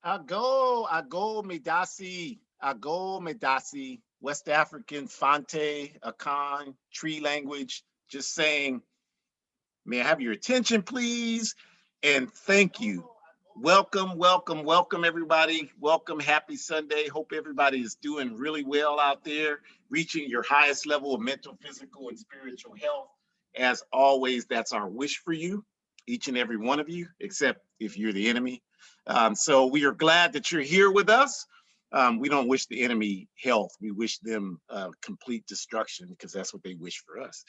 Ago Medasi, West African, Fante, Akan, tree language, just saying, may I have your attention, please? And thank you. Welcome, welcome, welcome, everybody. Welcome, happy Sunday. Hope everybody is doing really well out there, reaching your highest level of mental, physical, and spiritual health. As always, that's our wish for you, each and every one of you, except if you're the enemy. So we are glad that you're here with us. We don't wish the enemy health. We wish them complete destruction because that's what they wish for us.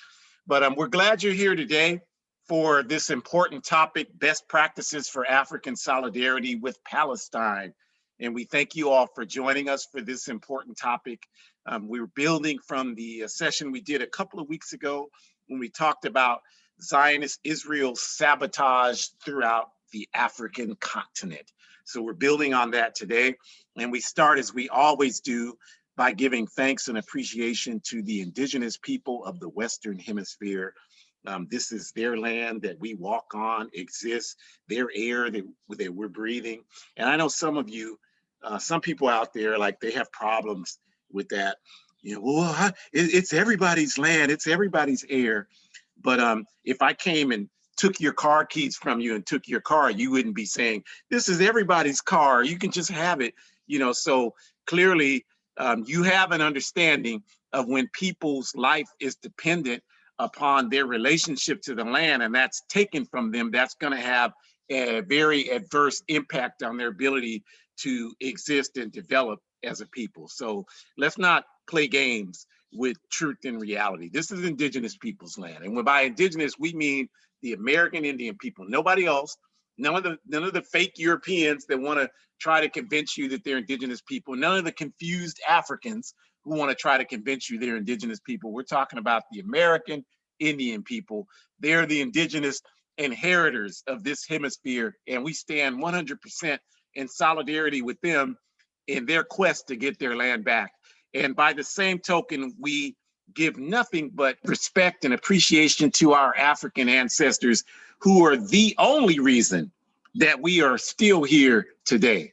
But we're glad you're here today for this important topic, best practices for African solidarity with Palestine. And we thank you all for joining us for this important topic. We're building from the session we did a couple of weeks ago when we talked about Zionist Israel's sabotage throughout the African continent. So we're building on that today. And we start, as we always do, by giving thanks and appreciation to the indigenous people of the Western Hemisphere. This is their land that we walk on, exists, their air that we're breathing. And I know some of you, some people out there, like they have problems with that. You know, well, it's everybody's land, it's everybody's air. But if I came and took your car keys from you and took your car, you wouldn't be saying, this is everybody's car, you can just have it. You know, so clearly you have an understanding of when people's life is dependent upon their relationship to the land and that's taken from them, that's going to have a very adverse impact on their ability to exist and develop as a people. So let's not play games with truth and reality. This is indigenous people's land. And by indigenous, we mean the American Indian people, nobody else. None of the fake Europeans that want to try to convince you that they're indigenous people. None of the confused Africans who want to try to convince you they're indigenous people. We're talking about the American Indian people. They're the indigenous inheritors of this hemisphere, and we stand 100% in solidarity with them in their quest to get their land back. And by the same token, we give nothing but respect and appreciation to our African ancestors who are the only reason that we are still here today.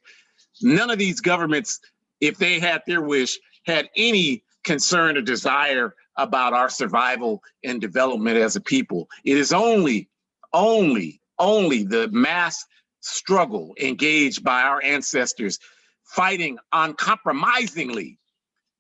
None of these governments, if they had their wish, had any concern or desire about our survival and development as a people. It is only the mass struggle engaged by our ancestors fighting uncompromisingly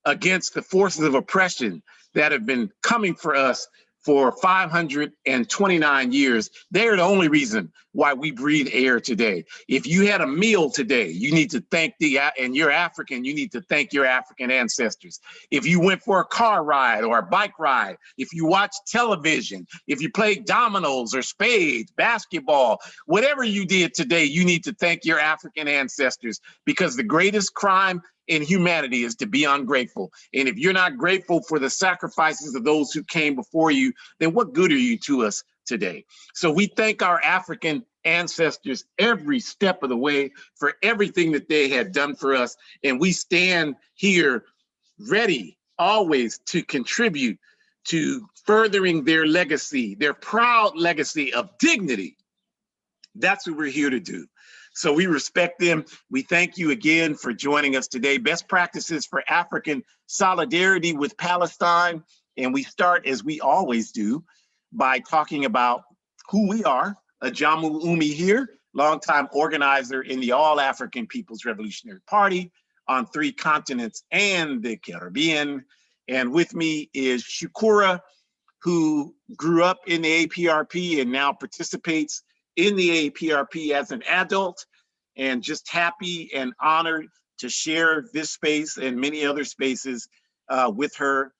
against the forces of oppression that have been coming for us for 529 years. They're the only reason why we breathe air today. If you had a meal today, you need to thank and you're African, you need to thank your African ancestors. If you went for a car ride or a bike ride, if you watched television, if you played dominoes or spades, basketball, whatever you did today, you need to thank your African ancestors, because the greatest crime in humanity is to be ungrateful. And if you're not grateful for the sacrifices of those who came before you, then what good are you to us today? So we thank our African ancestors every step of the way for everything that they had done for us. And we stand here ready always to contribute to furthering their legacy, their proud legacy of dignity. That's what we're here to do. So we respect them. We thank you again for joining us today. Best practices for African solidarity with Palestine. And we start, as we always do, by talking about who we are. Ahjamu Umi here, longtime organizer in the All African People's Revolutionary Party on 3 continents and the Caribbean. And with me is Shukura, who grew up in the A-APRP and now participates in the A-APRP as an adult, and just happy and honored to share this space and many other spaces with her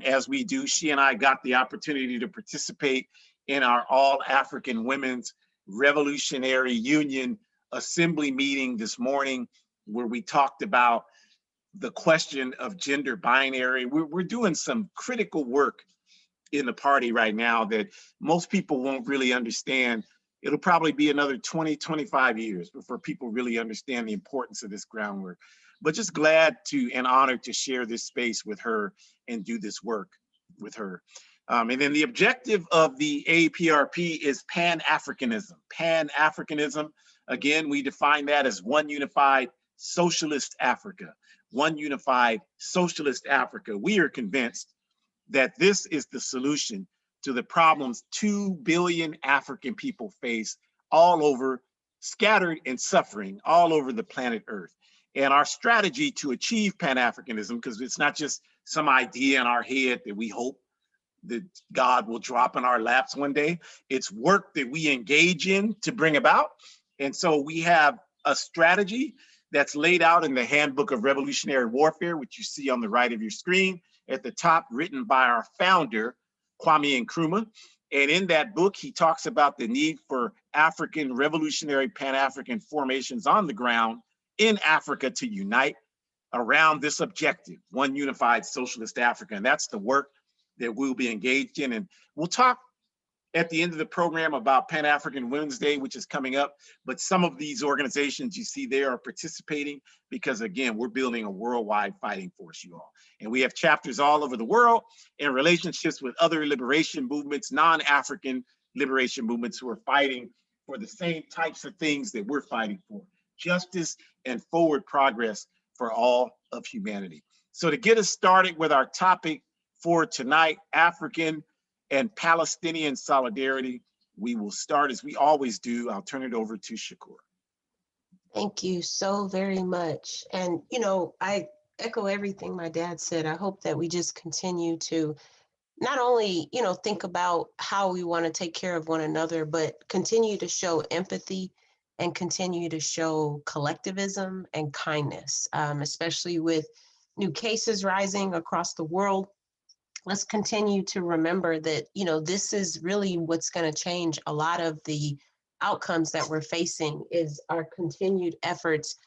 as we do. She and I got the opportunity to participate in our All African Women's Revolutionary Union Assembly meeting this morning, where we talked about the question of gender binary. We're doing some critical work in the party right now that most people won't really understand. It'll probably be another 20, 25 years before people really understand the importance of this groundwork. But just glad to and honored to share this space with her and do this work with her. And then the objective of the A-APRP is Pan-Africanism. Pan-Africanism, Again, we define that as one unified socialist Africa. One unified socialist Africa. We are convinced that this is the solution to the problems 2 billion African people face all over, scattered and suffering all over the planet Earth. And our strategy to achieve Pan-Africanism, because it's not just some idea in our head that we hope that God will drop in our laps one day. It's work that we engage in to bring about. And so we have a strategy that's laid out in the Handbook of Revolutionary Warfare, which you see on the right of your screen at the top, written by our founder, Kwame Nkrumah. And in that book, he talks about the need for African revolutionary Pan-African formations on the ground in Africa to unite around this objective, one unified socialist Africa. And that's the work that we'll be engaged in. And we'll talk at the end of the program about Pan-African Women's Day, which is coming up. But some of these organizations you see there are participating because, again, we're building a worldwide fighting force, you all. And we have chapters all over the world in relationships with other liberation movements, non-African liberation movements who are fighting for the same types of things that we're fighting for: justice and forward progress for all of humanity. So to get us started with our topic for tonight, African and Palestinian solidarity, we will start as we always do. I'll turn it over to Shukura. Thank you so very much. And, you know, I echo everything my dad said. I hope that we just continue to not only, you know, think about how we want to take care of one another, but continue to show empathy and continue to show collectivism and kindness, especially with new cases rising across the world. Let's continue to remember that, you know, this is really what's going to change a lot of the outcomes that we're facing is our continued efforts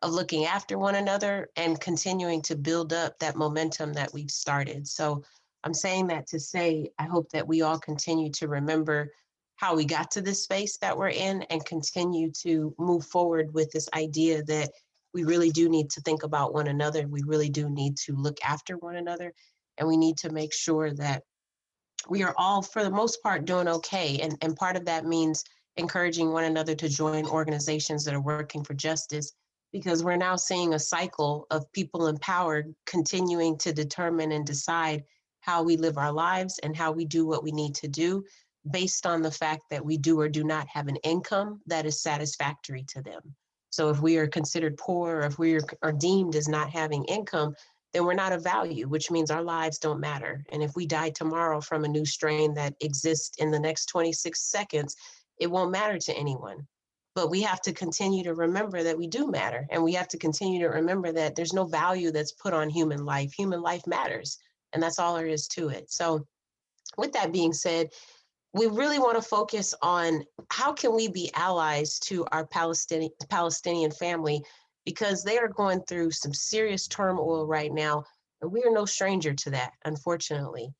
of looking after one another and continuing to build up that momentum that we've started. So I'm saying that to say, I hope that we all continue to remember how we got to this space that we're in and continue to move forward with this idea that we really do need to think about one another. We really do need to look after one another. And we need to make sure that we are all, for the most part, doing okay. And part of that means encouraging one another to join organizations that are working for justice, because we're now seeing a cycle of people empowered continuing to determine and decide how we live our lives and how we do what we need to do based on the fact that we do or do not have an income that is satisfactory to them. So if we are considered poor, or if we are deemed as not having income, then we're not of value, which means our lives don't matter. And if we die tomorrow from a new strain that exists in the next 26 seconds, it won't matter to anyone. But we have to continue to remember that we do matter. And we have to continue to remember that there's no value that's put on human life. Human life matters. And that's all there is to it. So with that being said, we really want to focus on how can we be allies to our Palestinian family, because they are going through some serious turmoil right now, and we are no stranger to that, unfortunately.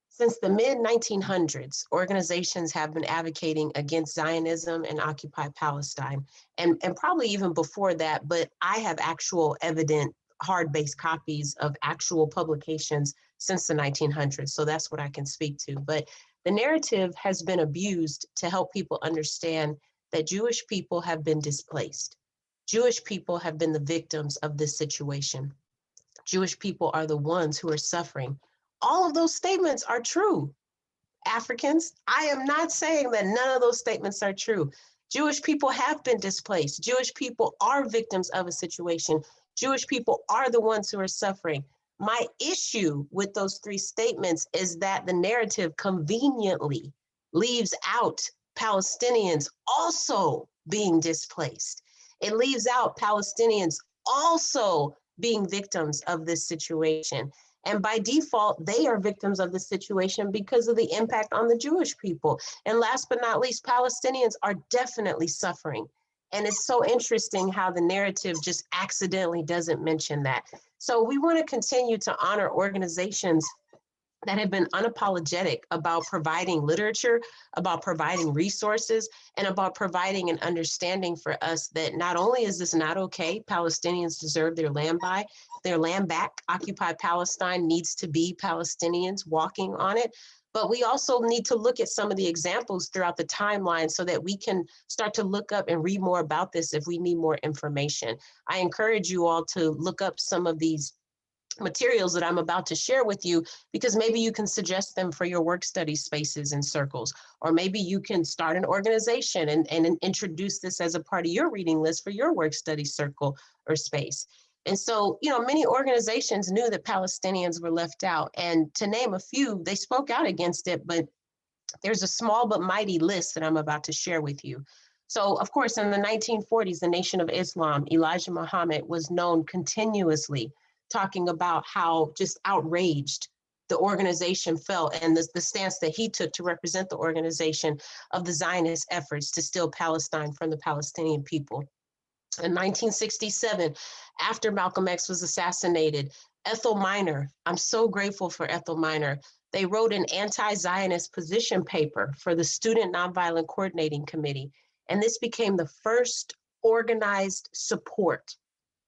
Since the mid-1900s, organizations have been advocating against Zionism and occupied Palestine, and probably even before that, but I have actual evident hard-based copies of actual publications since the 1900s, so that's what I can speak to. But the narrative has been abused to help people understand that Jewish people have been displaced. Jewish people have been the victims of this situation. Jewish people are the ones who are suffering. All of those statements are true. Africans, I am not saying that none of those statements are true. Jewish people have been displaced. Jewish people are victims of a situation. Jewish people are the ones who are suffering. My issue with those three statements is that the narrative conveniently leaves out Palestinians also being displaced. It leaves out Palestinians also being victims of this situation. And by default, they are victims of the situation because of the impact on the Jewish people. And last but not least, Palestinians are definitely suffering. And it's so interesting how the narrative just accidentally doesn't mention that. So we want to continue to honor organizations that have been unapologetic about providing literature, about providing resources, and about providing an understanding for us that not only is this not okay, Palestinians deserve their land back. Occupy Palestine needs to be Palestinians walking on it. But we also need to look at some of the examples throughout the timeline so that we can start to look up and read more about this if we need more information. I encourage you all to look up some of these materials that I'm about to share with you, because maybe you can suggest them for your work study spaces and circles, or maybe you can start an organization and introduce this as a part of your reading list for your work study circle or space. And so, many organizations knew that Palestinians were left out. And to name a few, they spoke out against it, but there's a small but mighty list that I'm about to share with you. So, of course, in the 1940s, the Nation of Islam, Elijah Muhammad was known continuously talking about how just outraged the organization felt and the stance that he took to represent the organization of the Zionist efforts to steal Palestine from the Palestinian people. In 1967, after Malcolm X was assassinated, Ethel Minor, I'm so grateful for Ethel Minor, they wrote an anti-Zionist position paper for the Student Nonviolent Coordinating Committee. And this became the first organized support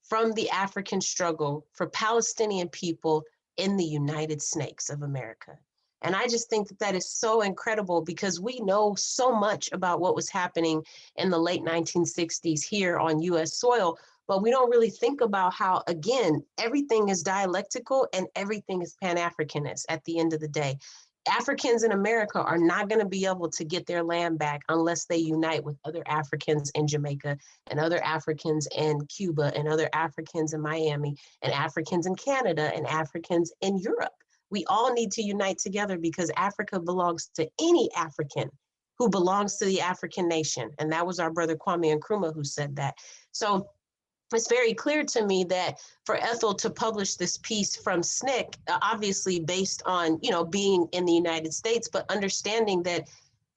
from the African struggle for Palestinian people in the United Snakes of America. And I just think that that is so incredible, because we know so much about what was happening in the late 1960s here on US soil, but we don't really think about how, again, everything is dialectical and everything is Pan-Africanist at the end of the day. Africans in America are not going to be able to get their land back unless they unite with other Africans in Jamaica and other Africans in Cuba and other Africans in Miami and Africans in Canada and Africans in Europe. We all need to unite together, because Africa belongs to any African who belongs to the African nation. And that was our brother Kwame Nkrumah who said that. So it's very clear to me that for Ethel to publish this piece from SNCC, obviously based on, being in the United States, but understanding that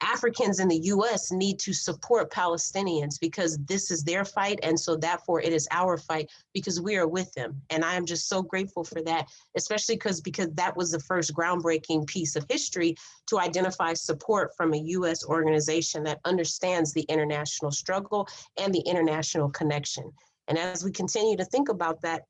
Africans in the US need to support Palestinians because this is their fight. And so therefore it is our fight, because we are with them. And I am just so grateful for that, especially because that was the first groundbreaking piece of history to identify support from a US organization that understands the international struggle and the international connection. And as we continue to think about that,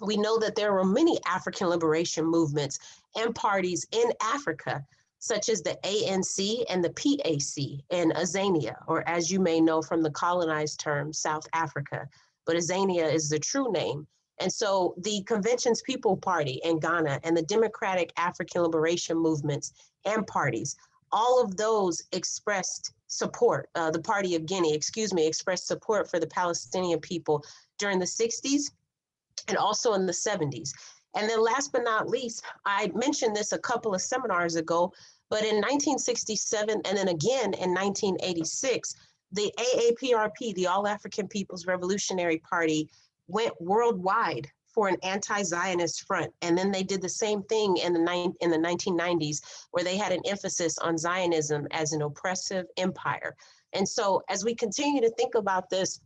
we know that there were many African liberation movements and parties in Africa, such as the ANC and the PAC in Azania, or as you may know from the colonized term, South Africa. But Azania is the true name. And so the Convention's People Party in Ghana and the Democratic African Liberation movements and parties, all of those expressed support, the Party of Guinea, expressed support for the Palestinian people during the 60s and also in the 70s. And then last but not least, I mentioned this a couple of seminars ago, but in 1967 and then again in 1986, the A-APRP, the All African People's Revolutionary Party, went worldwide for an anti-Zionist front. And then they did the same thing in the 1990s, where they had an emphasis on Zionism as an oppressive empire. And so as we continue to think about this,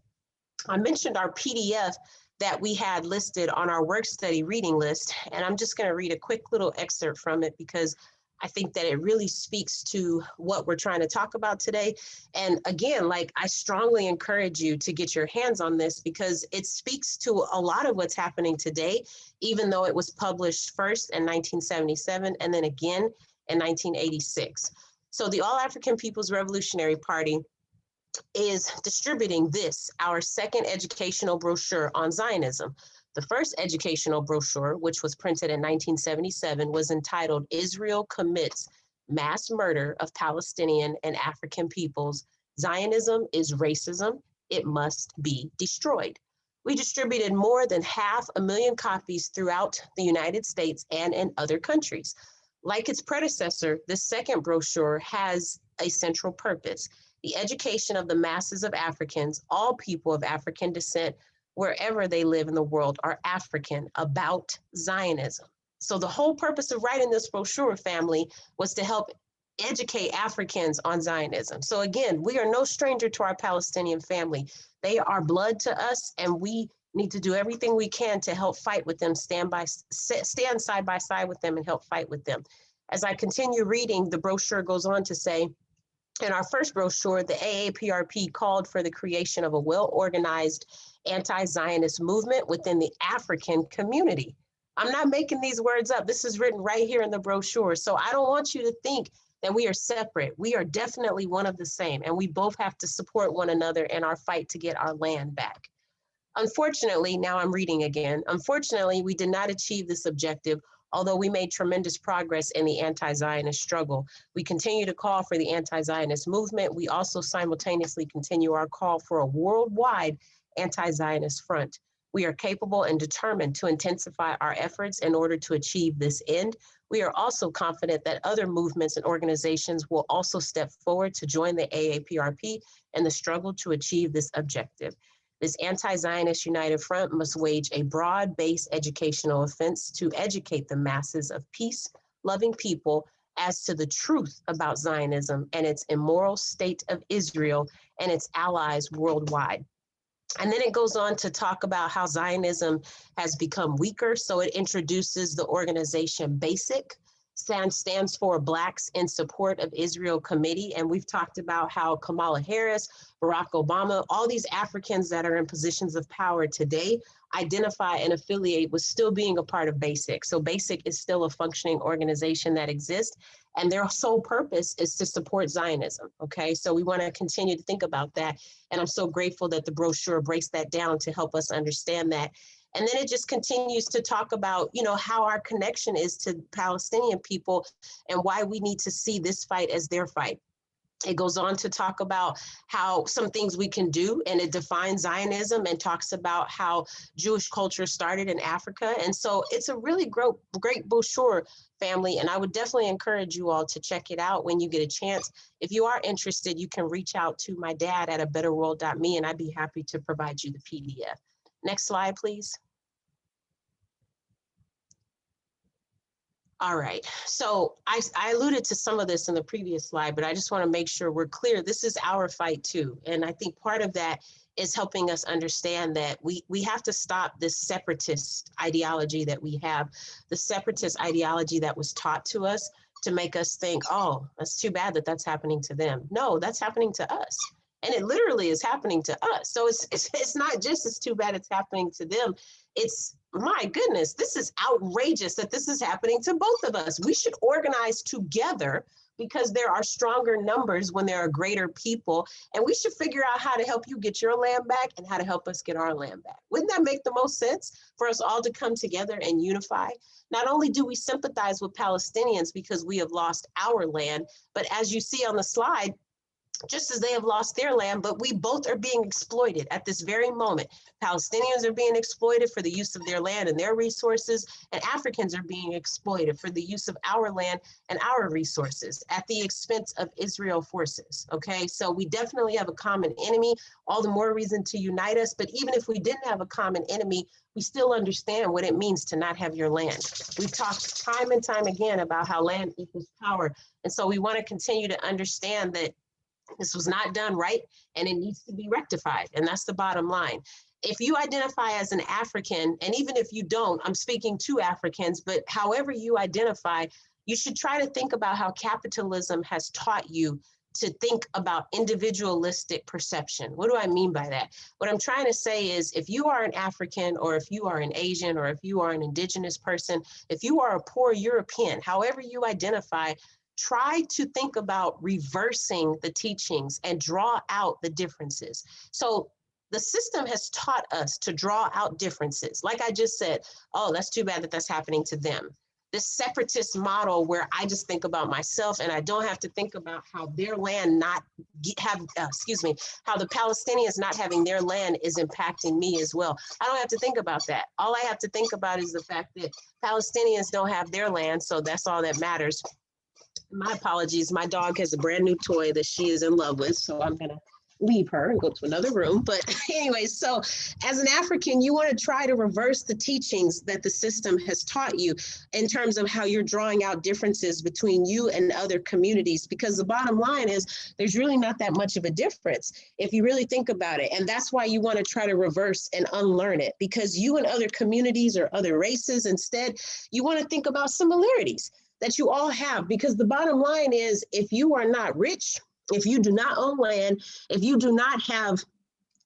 I mentioned our PDF that we had listed on our work study reading list. And I'm just going to read a quick little excerpt from it, because I think that it really speaks to what we're trying to talk about today. And again, I strongly encourage you to get your hands on this, because it speaks to a lot of what's happening today, even though it was published first in 1977 and then again in 1986. So the All African People's Revolutionary Party is distributing this, our second educational brochure on Zionism. The first educational brochure, which was printed in 1977, was entitled Israel Commits Mass Murder of Palestinian and African Peoples. Zionism is racism. It must be destroyed. We distributed more than 500,000 copies throughout the United States and in other countries. Like its predecessor, this second brochure has a central purpose: the education of the masses of Africans, all people of African descent, wherever they live in the world, are African, about Zionism. So the whole purpose of writing this brochure, family, was to help educate Africans on Zionism. So again, we are no stranger to our Palestinian family. They are blood to us, and we need to do everything we can to help fight with them, stand side by side with them and help fight with them. As I continue reading, the brochure goes on to say, in our first brochure, the A-APRP called for the creation of a well-organized anti-Zionist movement within the African community. I'm not making these words up. This is written right here in the brochure. So I don't want you to think that we are separate. We are definitely one of the same, and we both have to support one another in our fight to get our land back. Unfortunately, now I'm reading again, unfortunately, we did not achieve this objective, although we made tremendous progress in the anti-Zionist struggle. We continue to call for the anti-Zionist movement. We also simultaneously continue our call for a worldwide anti-Zionist front. We are capable and determined to intensify our efforts in order to achieve this end. We are also confident that other movements and organizations will also step forward to join the A-APRP in the struggle to achieve this objective. This anti-Zionist United Front must wage a broad-based educational offense to educate the masses of peace-loving people as to the truth about Zionism and its immoral state of Israel and its allies worldwide. And then it goes on to talk about how Zionism has become weaker. So it introduces the organization BASIC, stands for Blacks in Support of Israel Committee. And we've talked about how Kamala Harris, Barack Obama, all these Africans that are in positions of power today identify and affiliate with still being a part of BASIC. So BASIC is still a functioning organization that exists, and their sole purpose is to support Zionism, okay? So we wanna continue to think about that. And I'm so grateful that the brochure breaks that down to help us understand that. And then it just continues to talk about, you know, how our connection is to Palestinian people and why we need to see this fight as their fight. It goes on to talk about how some things we can do, and it defines Zionism and talks about how Jewish culture started in Africa. And so it's a really great brochure, family, and I would definitely encourage you all to check it out when you get a chance. If you are interested, you can reach out to my dad at abetterworld.me, and I'd be happy to provide you the PDF. Next slide, please. All right, so I alluded to some of this in the previous slide, but I just want to make sure we're clear. This is our fight too. And I think part of that is helping us understand that we have to stop this separatist ideology that we have, the separatist ideology that was taught to us to make us think, oh, that's too bad that that's happening to them. No, that's happening to us. And it literally is happening to us. So it's not just it's too bad it's happening to them. It's, my goodness, this is outrageous that this is happening to both of us. We should organize together because there are stronger numbers when there are greater people. And we should figure out how to help you get your land back and how to help us get our land back. Wouldn't that make the most sense for us all to come together and unify? Not only do we sympathize with Palestinians because we have lost our land, but as you see on the slide, just as they have lost their land, but we both are being exploited at this very moment. Palestinians are being exploited for the use of their land and their resources, and Africans are being exploited for the use of our land and our resources at the expense of Israel forces, okay? So we definitely have a common enemy, all the more reason to unite us, but even if we didn't have a common enemy, we still understand what it means to not have your land. We've talked time and time again about how land equals power, and so we want to continue to understand that this was not done right, and it needs to be rectified. And that's the bottom line. If you identify as an African, and even if you don't, I'm speaking to Africans, but however you identify, you should try to think about how capitalism has taught you to think about individualistic perception. What do I mean by that? What I'm trying to say is if you are an African, or if you are an Asian, or if you are an indigenous person, if you are a poor European, however you identify, try to think about reversing the teachings and draw out the differences. So the system has taught us to draw out differences. Like I just said, oh, that's too bad that that's happening to them. This separatist model where I just think about myself and I don't have to think about how their land not have, how the Palestinians not having their land is impacting me as well. I don't have to think about that. All I have to think about is the fact that Palestinians don't have their land, so that's all that matters. My apologies, my dog has a brand new toy that she is in love with, so I'm gonna leave her and go to another room. But anyway, so as an African, you want to try to reverse the teachings that the system has taught you in terms of how you're drawing out differences between you and other communities, because the bottom line is there's really not that much of a difference if you really think about it. And that's why you want to try to reverse and unlearn it, because you and other communities or other races, instead, you want to think about similarities that you all have, because the bottom line is if you are not rich, if you do not own land, if you do not have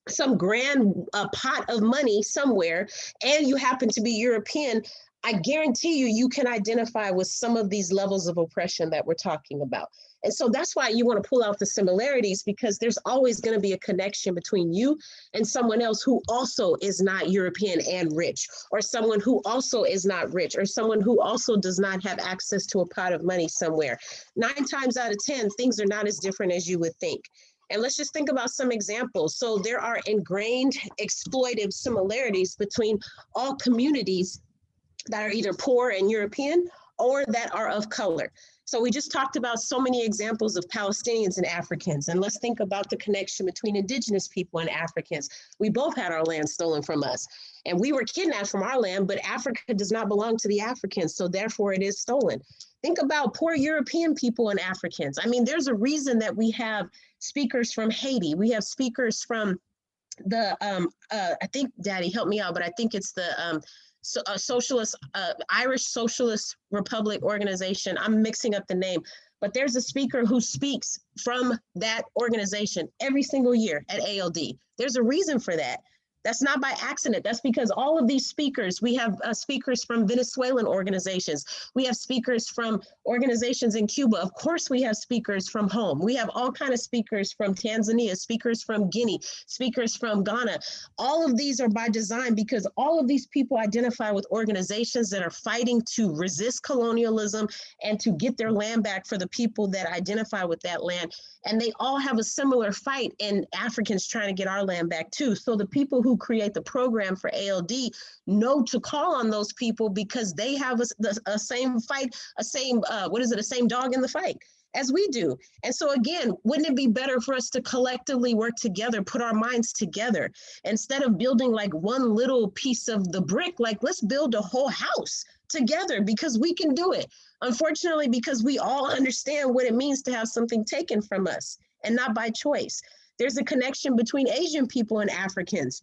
some grand pot of money somewhere, and you happen to be European, I guarantee you, you can identify with some of these levels of oppression that we're talking about. And so that's why you want to pull out the similarities, because there's always going to be a connection between you and someone else who also is not European and rich, or someone who also is not rich, or someone who also does not have access to a pot of money somewhere. 9 times out of 10, things are not as different as you would think. And let's just think about some examples. So there are ingrained exploitive similarities between all communities that are either poor and European or that are of color. So we just talked about so many examples of Palestinians and Africans. And let's think about the connection between indigenous people and Africans. We both had our land stolen from us, and we were kidnapped from our land, but Africa does not belong to the Africans, so therefore it is stolen. Think about poor European people and Africans. I mean, there's a reason that we have speakers from Haiti. We have speakers from the, I think, Daddy, help me out, but I think it's the Irish Socialist Republic organization. I'm mixing up the name, but there's a speaker who speaks from that organization every single year at ALD. There's a reason for that. That's not by accident. That's because all of these speakers, we have speakers from Venezuelan organizations. We have speakers from organizations in Cuba. Of course, we have speakers from home. We have all kinds of speakers from Tanzania, speakers from Guinea, speakers from Ghana. All of these are by design, because all of these people identify with organizations that are fighting to resist colonialism and to get their land back for the people that identify with that land. And they all have a similar fight in Africans trying to get our land back too. So the people who create the program for ALD know to call on those people, because they have a same fight, a same dog in the fight as we do. And so again, wouldn't it be better for us to collectively work together, put our minds together, instead of building like one little piece of the brick? Like, let's build a whole house together, because we can do it. Unfortunately, because we all understand what it means to have something taken from us, and not by choice. There's a connection between Asian people and Africans.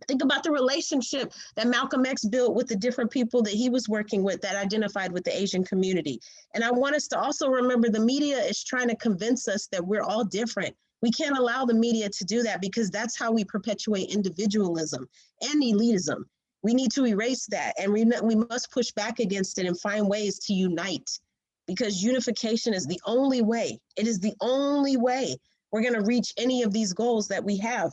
Think about the relationship that Malcolm X built with the different people that he was working with that identified with the Asian community. And I want us to also remember, the media is trying to convince us that we're all different. We can't allow the media to do that, because that's how we perpetuate individualism and elitism. We need to erase that, and we must push back against it and find ways to unite, because unification is the only way. It is the only way we're going to reach any of these goals that we have.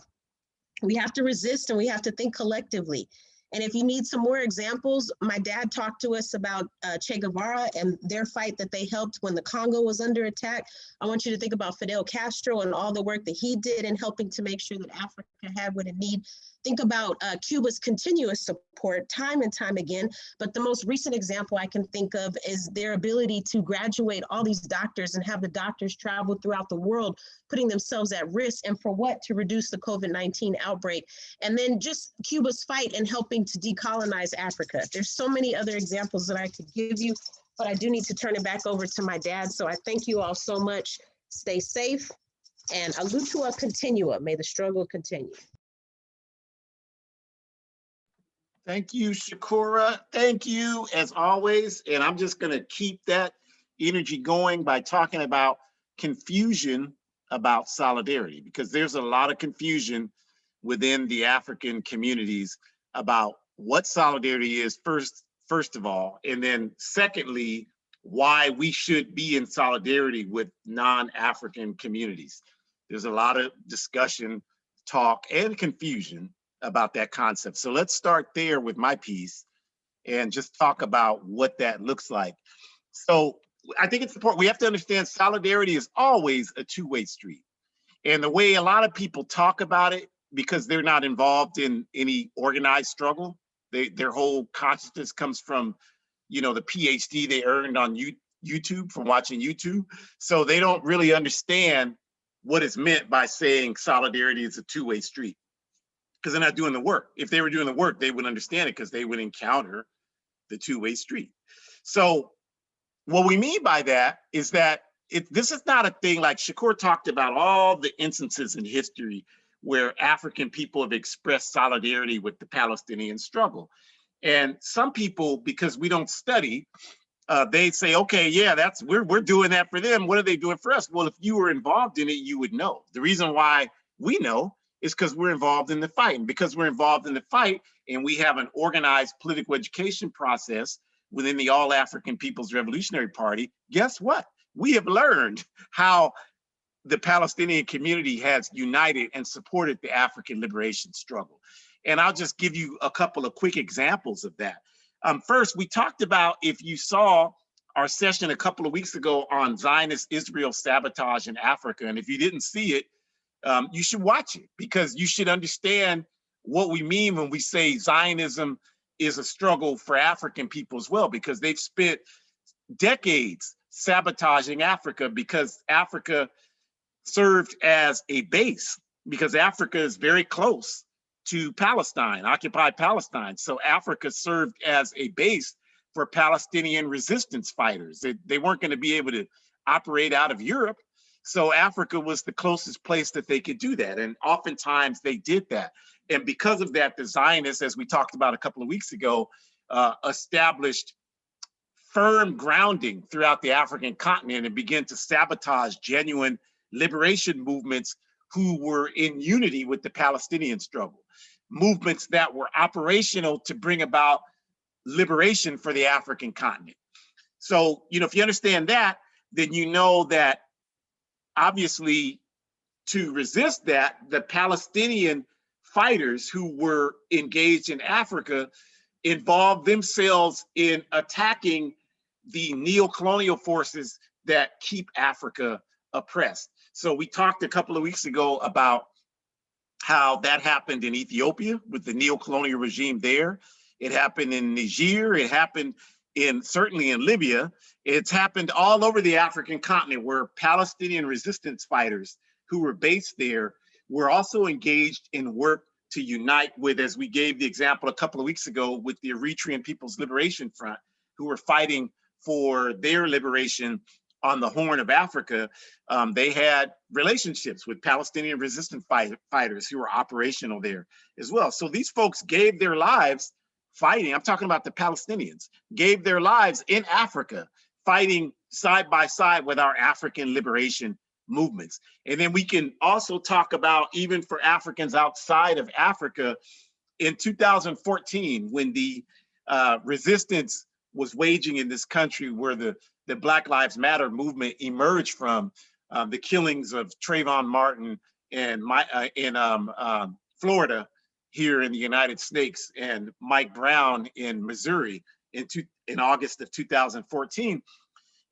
We have to resist, and we have to think collectively. And if you need some more examples, my dad talked to us about Che Guevara and their fight that they helped when the Congo was under attack. I want you to think about Fidel Castro and all the work that he did in helping to make sure that Africa had what it needed. Think about Cuba's continuous support time and time again. But the most recent example I can think of is their ability to graduate all these doctors and have the doctors travel throughout the world, putting themselves at risk. And for what? To reduce the COVID-19 outbreak. And then just Cuba's fight in helping to decolonize Africa. There's so many other examples that I could give you, but I do need to turn it back over to my dad. So I thank you all so much. Stay safe, and Alutua continua. May the struggle continue. Thank you, Shukura. Thank you, as always. And I'm just going to keep that energy going by talking about confusion about solidarity, because there's a lot of confusion within the African communities about what solidarity is, first of all, and then secondly, why we should be in solidarity with non-African communities. There's a lot of discussion, talk, and confusion about that concept. So let's start there with my piece and just talk about what that looks like. So I think it's important. We have to understand solidarity is always a two-way street. And the way a lot of people talk about it, because they're not involved in any organized struggle, their whole consciousness comes from, the PhD they earned on YouTube from watching YouTube. So they don't really understand what is meant by saying solidarity is a two-way street, because they're not doing the work. If they were doing the work, they would understand it, because they would encounter the two-way street. So what we mean by that is that this is not a thing like Shukura talked about, all the instances in history where African people have expressed solidarity with the Palestinian struggle. And some people, because we don't study, they say, okay, yeah, we're doing that for them. What are they doing for us? Well, if you were involved in it, you would know. The reason why we know is because we're involved in the fight. And because we're involved in the fight and we have an organized political education process within the All African People's Revolutionary Party, guess what? We have learned how the Palestinian community has united and supported the African liberation struggle. And I'll just give you a couple of quick examples of that. First, we talked about, if you saw our session a couple of weeks ago on Zionist Israel sabotage in Africa, and if you didn't see it, you should watch it, because you should understand what we mean when we say Zionism is a struggle for African people as well, because they've spent decades sabotaging Africa, because Africa served as a base, because Africa is very close to Palestine, occupied Palestine. So Africa served as a base for Palestinian resistance fighters. They weren't going to be able to operate out of Europe. So Africa was the closest place that they could do that. And oftentimes they did that. And because of that, the Zionists, as we talked about a couple of weeks ago, established firm grounding throughout the African continent and began to sabotage genuine liberation movements who were in unity with the Palestinian struggle, movements that were operational to bring about liberation for the African continent. So, if you understand that, then you know that obviously to resist that, the Palestinian fighters who were engaged in Africa involved themselves in attacking the neo-colonial forces that keep Africa oppressed. So we talked a couple of weeks ago about how that happened in Ethiopia with the neo-colonial regime there. It happened in Niger. It happened certainly in Libya. It's happened all over the African continent, where Palestinian resistance fighters who were based there were also engaged in work to unite with, as we gave the example a couple of weeks ago, with the Eritrean People's Liberation Front, who were fighting for their liberation on the Horn of Africa. They had relationships with Palestinian resistance fighters who were operational there as well. So these folks gave their lives fighting. I'm talking about the Palestinians, gave their lives in Africa, fighting side by side with our African liberation movements. And then we can also talk about, even for Africans outside of Africa, in 2014, when the resistance was waging in this country, where the Black Lives Matter movement emerged from, the killings of Trayvon Martin in Florida, here in the United States, and Mike Brown in Missouri in August of 2014.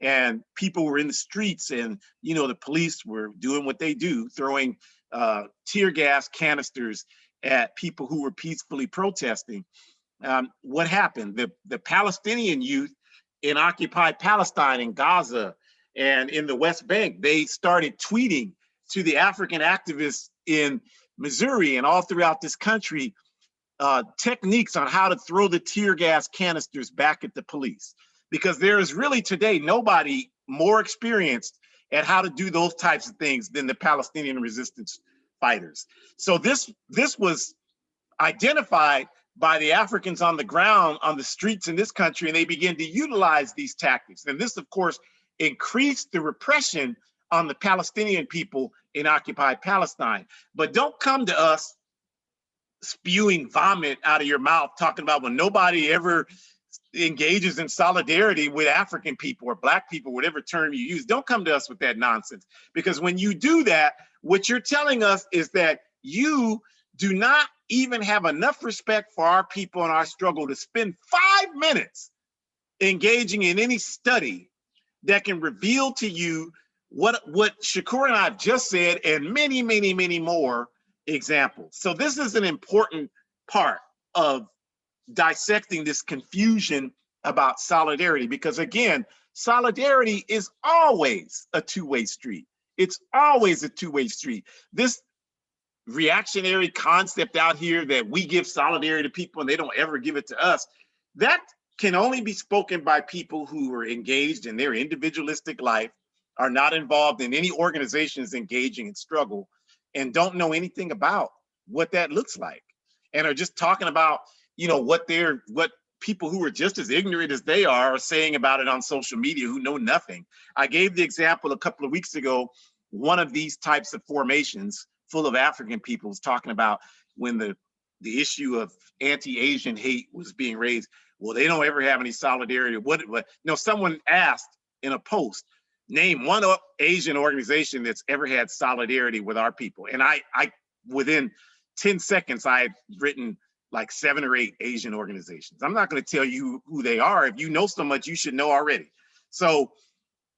And people were in the streets, and the police were doing what they do, throwing tear gas canisters at people who were peacefully protesting. What happened? The Palestinian youth in occupied Palestine, in Gaza, and in the West Bank, they started tweeting to the African activists in Missouri and all throughout this country techniques on how to throw the tear gas canisters back at the police. Because there is really today nobody more experienced at how to do those types of things than the Palestinian resistance fighters. So this was identified by the Africans on the ground, on the streets in this country, and they began to utilize these tactics. And this, of course, increased the repression on the Palestinian people in occupied Palestine. But don't come to us spewing vomit out of your mouth, talking about when nobody ever engages in solidarity with African people or Black people, whatever term you use. Don't come to us with that nonsense, because when you do that, what you're telling us is that you do not even have enough respect for our people and our struggle to spend 5 minutes engaging in any study that can reveal to you what Shukura and I have just said, and many, many, many more examples. So this is an important part of dissecting this confusion about solidarity, because again, solidarity is always a two-way street. It's always a two-way street. This reactionary concept out here that we give solidarity to people and they don't ever give it to us, that can only be spoken by people who are engaged in their individualistic life, are not involved in any organizations engaging in struggle, and don't know anything about what that looks like, and are just talking about, what people who are just as ignorant as they are saying about it on social media, who know nothing. I gave the example a couple of weeks ago, one of these types of formations full of African people was talking about when the issue of anti-Asian hate was being raised. Well, they don't ever have any solidarity. Someone asked in a post, name one Asian organization that's ever had solidarity with our people. And I within 10 seconds, I had written like 7 or 8 Asian organizations. I'm not going to tell you who they are. If you know so much, you should know already. So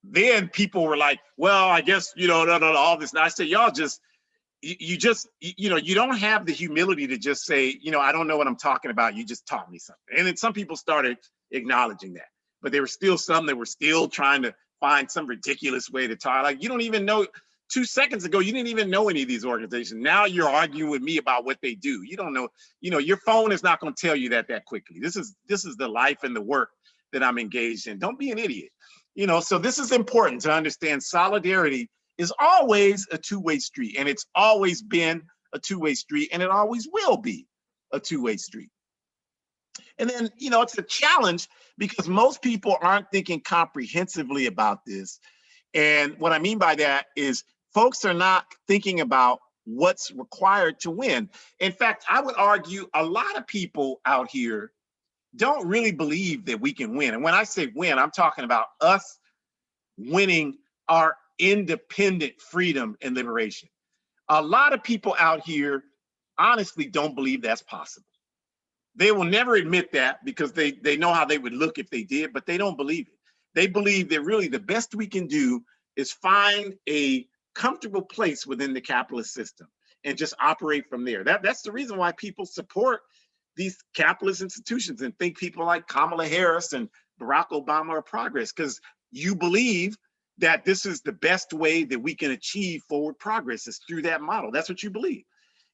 then people were like, well, I guess, all this. And I said, y'all you don't have the humility to just say, I don't know what I'm talking about. You just taught me something. And then some people started acknowledging that, but there were still some that were still trying to find some ridiculous way to talk. Like, you don't even know, 2 seconds ago, you didn't even know any of these organizations. Now you're arguing with me about what they do. You don't know, your phone is not going to tell you that quickly. This is the life and the work that I'm engaged in. Don't be an idiot. So this is important to understand. Solidarity is always a two-way street, and it's always been a two-way street, and it always will be a two-way street. And then, it's a challenge because most people aren't thinking comprehensively about this. And what I mean by that is folks are not thinking about what's required to win. In fact, I would argue a lot of people out here don't really believe that we can win. And when I say win, I'm talking about us winning our independent freedom and liberation. A lot of people out here honestly don't believe that's possible. They will never admit that because they know how they would look if they did, but they don't believe it. They believe that really the best we can do is find a comfortable place within the capitalist system and just operate from there. That's the reason why people support these capitalist institutions and think people like Kamala Harris and Barack Obama are progress, because you believe that this is the best way that we can achieve forward progress is through that model. That's what you believe.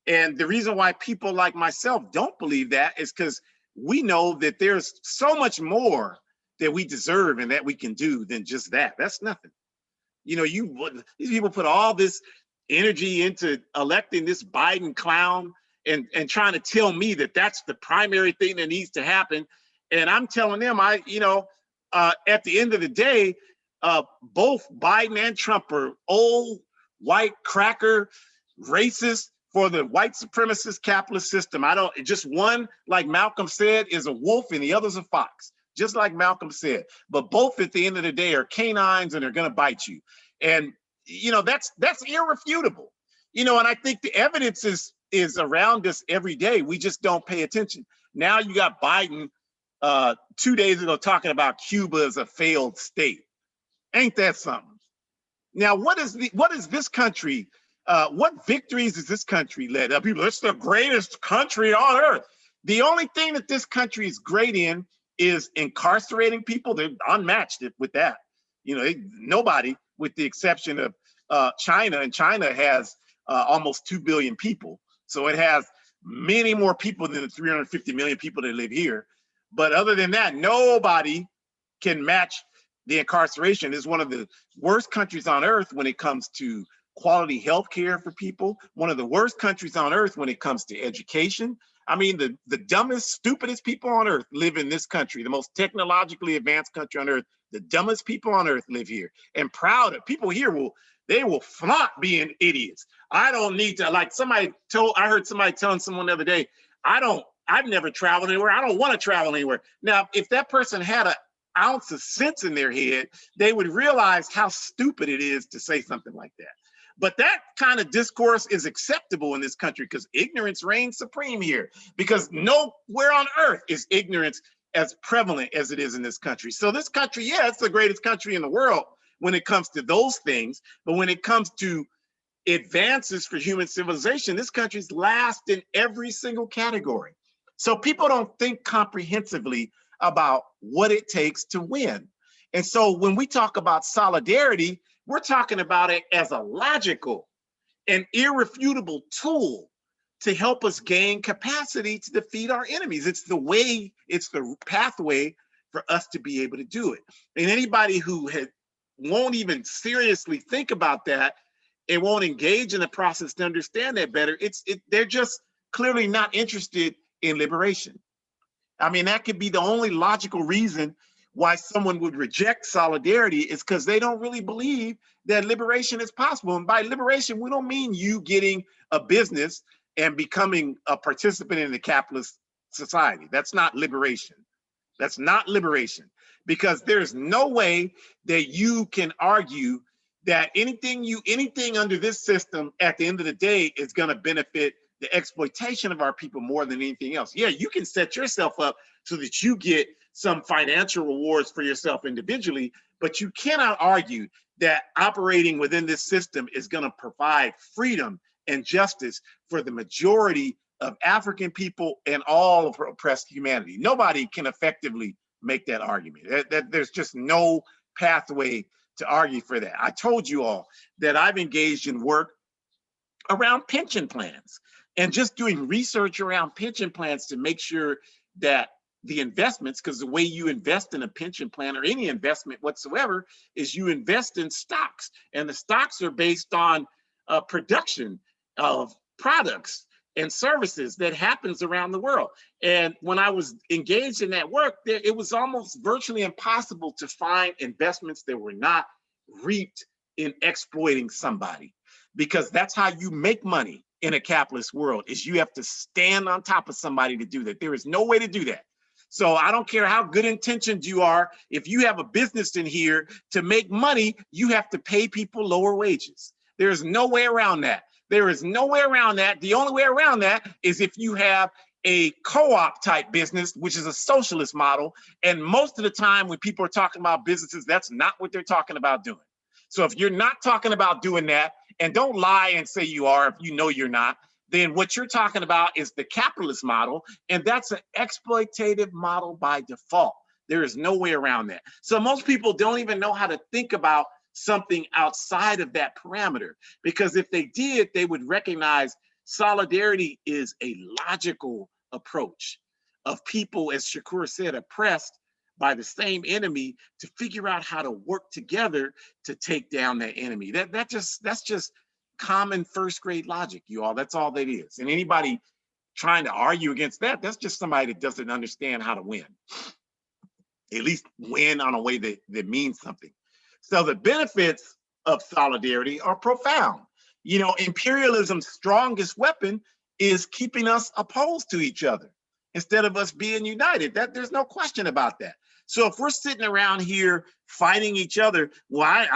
And the reason why people like myself don't believe that is because we know that there's so much more that we deserve and that we can do than just that. That's nothing. These people put all this energy into electing this Biden clown and trying to tell me that that's the primary thing that needs to happen. And I'm telling them, at the end of the day, both Biden and Trump are old, white, cracker, racist for the white supremacist capitalist system. Just one, like Malcolm said, is a wolf and the other's a fox, just like Malcolm said. But both at the end of the day are canines and they're going to bite you. And, that's irrefutable. And I think the evidence is around us every day. We just don't pay attention. Now you got Biden 2 days ago talking about Cuba as a failed state. Ain't that something? Now, what is this country? What victories has this country led up? People, it's the greatest country on earth. The only thing that this country is great in is incarcerating people. They're unmatched with that. Nobody, with the exception of China, and China has almost 2 billion people. So it has many more people than the 350 million people that live here. But other than that, nobody can match the incarceration. Is one of the worst countries on earth when it comes to quality health care for people, one of the worst countries on earth when it comes to education. I mean, the dumbest, stupidest people on earth live in this country, the most technologically advanced country on earth. The dumbest people on earth live here, and proud of people here will flaunt being idiots. I don't need to, like I heard somebody telling someone the other day, I've never traveled anywhere. I don't want to travel anywhere. Now, if that person had an ounce of sense in their head, they would realize how stupid it is to say something like that. But that kind of discourse is acceptable in this country because ignorance reigns supreme here, because nowhere on earth is ignorance as prevalent as it is in this country. So this country, yeah, it's the greatest country in the world when it comes to those things. But when it comes to advances for human civilization, this country's last in every single category. So people don't think comprehensively about what it takes to win. And so when we talk about solidarity, we're talking about it as a logical and irrefutable tool to help us gain capacity to defeat our enemies. It's the way, it's the pathway for us to be able to do it. And anybody who won't even seriously think about that and won't engage in the process to understand that better, they're just clearly not interested in liberation. I mean, that could be the only logical reason why someone would reject solidarity, is because they don't really believe that liberation is possible. And by liberation, we don't mean you getting a business and becoming a participant in the capitalist society. That's not liberation. That's not liberation, because there's no way that you can argue that anything under this system at the end of the day is going to benefit the exploitation of our people more than anything else. Yeah, you can set yourself up so that you get some financial rewards for yourself individually, but you cannot argue that operating within this system is going to provide freedom and justice for the majority of African people and all of oppressed humanity. Nobody can effectively make that argument. There's just no pathway to argue for that. I told you all that I've engaged in work around pension plans and just doing research around pension plans to make sure that the investments, because the way you invest in a pension plan or any investment whatsoever is you invest in stocks, and the stocks are based on production of products and services that happens around the world. And when I was engaged in that work, it was almost virtually impossible to find investments that were not reaped in exploiting somebody, because that's how you make money in a capitalist world, is you have to stand on top of somebody to do that. There is no way to do that. So I don't care how good intentioned you are, if you have a business in here, to make money, you have to pay people lower wages. There's no way around that. There is no way around that. The only way around that is if you have a co-op type business, which is a socialist model. And most of the time when people are talking about businesses, that's not what they're talking about doing. So if you're not talking about doing that, and don't lie and say you are if you know you're not, then what you're talking about is the capitalist model, and that's an exploitative model by default. There is no way around that. So most people don't even know how to think about something outside of that parameter, because if they did, they would recognize solidarity is a logical approach of people, as Shukura said, oppressed by the same enemy, to figure out how to work together to take down that enemy. That's just common first grade logic, you all. That's all that is. And anybody trying to argue against that, that's just somebody that doesn't understand how to win. At least win on a way that means something. So the benefits of solidarity are profound. You know, imperialism's strongest weapon is keeping us opposed to each other instead of us being united. There's no question about that. So if we're sitting around here fighting each other, well,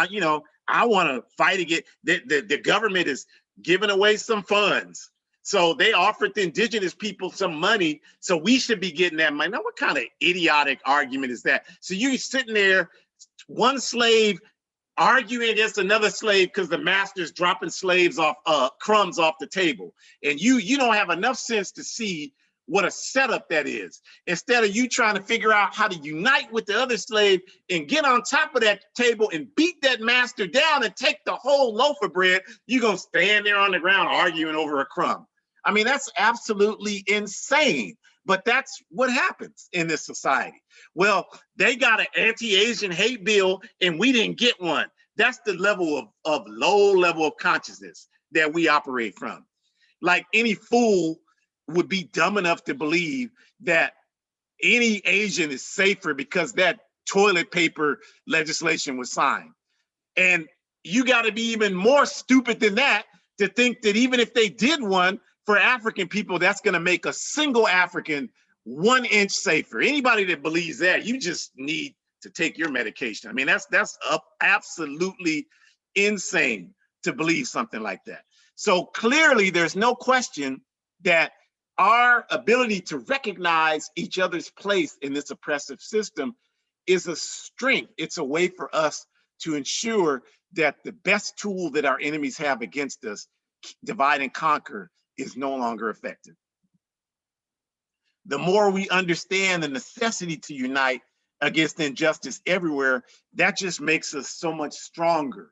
I want to fight against the government is giving away some funds. So they offered the indigenous people some money, so we should be getting that money. Now, what kind of idiotic argument is that? So you're sitting there, one slave arguing against another slave because the master's dropping slaves off crumbs off the table, and you don't have enough sense to see what a setup that is. Instead of you trying to figure out how to unite with the other slave and get on top of that table and beat that master down and take the whole loaf of bread, you're gonna stand there on the ground arguing over a crumb. I mean, that's absolutely insane. But that's what happens in this society. Well, they got an anti-Asian hate bill and we didn't get one. That's the level of low level of consciousness that we operate from. Like, any fool would be dumb enough to believe that any Asian is safer because that toilet paper legislation was signed. And you got to be even more stupid than that to think that even if they did one for African people, that's going to make a single African 1 inch safer. Anybody that believes that, you just need to take your medication. I mean, that's absolutely insane to believe something like that. So clearly, there's no question that our ability to recognize each other's place in this oppressive system is a strength. It's a way for us to ensure that the best tool that our enemies have against us, divide and conquer, is no longer effective. The more we understand the necessity to unite against injustice everywhere, that just makes us so much stronger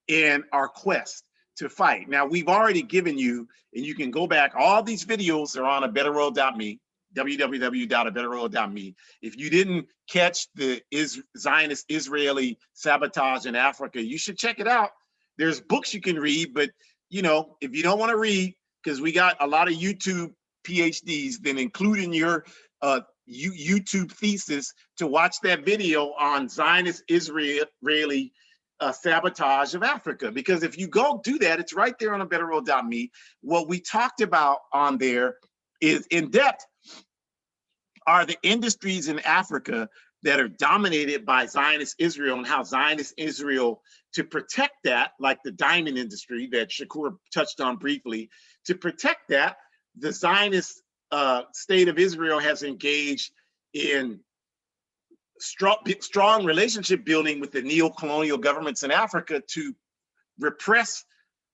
in our quest to fight. Now, we've already given you, and you can go back, all these videos are on abetterworld.me, www.abetterworld.me. If you didn't catch the Zionist Israeli sabotage in Africa, you should check it out. There's books you can read, but you know, if you don't want to read, because we got a lot of YouTube PhDs, then include in your YouTube thesis to watch that video on Zionist Israeli sabotage of Africa. Because if you go do that, it's right there on abetterworld.me. What we talked about on there is in depth are the industries in Africa that are dominated by Zionist Israel, and how Zionist Israel, to protect that, like the diamond industry that Shukura touched on briefly, to protect that, the Zionist state of Israel has engaged in strong relationship building with the neo-colonial governments in Africa to repress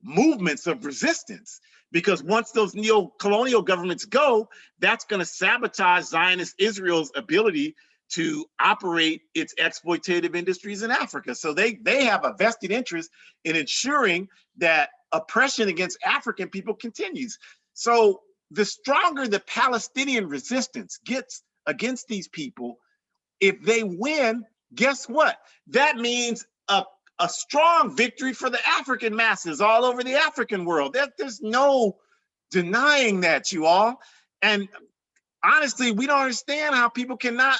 movements of resistance. Because once those neo-colonial governments go, that's going to sabotage Zionist Israel's ability to operate its exploitative industries in Africa. So they have a vested interest in ensuring that oppression against African people continues. So the stronger the Palestinian resistance gets against these people, if they win, guess what? That means a strong victory for the African masses all over the African world. There's no denying that, you all. And honestly, we don't understand how people cannot